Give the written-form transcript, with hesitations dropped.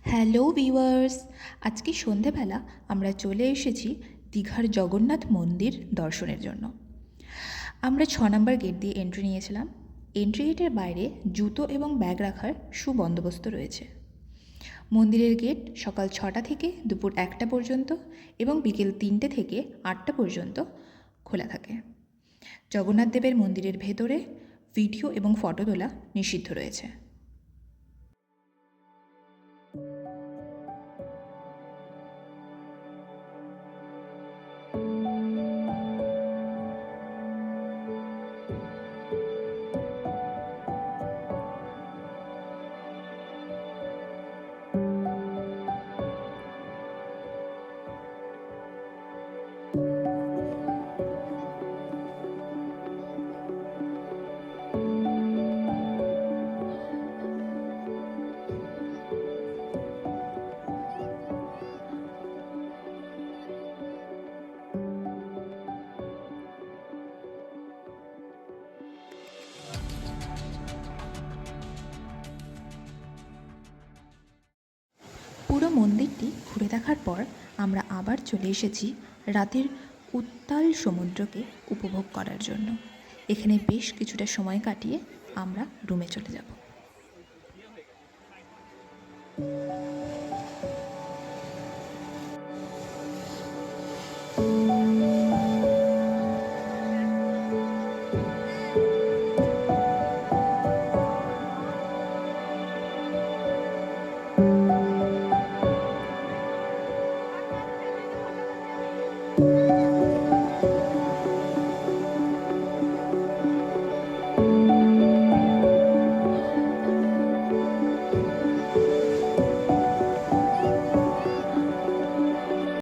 Hello viewers, আজকে সন্ধেবেলা আমরা চলে এসেছি দীঘার জগন্নাথ মন্দির দর্শনের জন্য। আমরা 6 নম্বর গেট দিয়ে এন্ট্রি নিয়েছিলাম। এন্ট্রি গেটের বাইরে জুতো এবং ব্যাগ রাখার সুবন্দোবস্ত রয়েছে। মন্দিরের গেট সকাল 6টা থেকে দুপুর 1টা পর্যন্ত এবং বিকেল 3টে থেকে 8টা পর্যন্ত খোলা থাকে। জগন্নাথ দেবের মন্দিরের ভেতরে ভিডিও এবং ফটো তোলা নিষিদ্ধ রয়েছে। পুরো মন্দিরটি ঘুরে দেখার পর আমরা আবার চলে এসেছি রাতের উত্তাল সমুদ্রকে উপভোগ করার জন্য। এখানে বেশ কিছুটা সময় কাটিয়ে আমরা রুমে চলে যাব।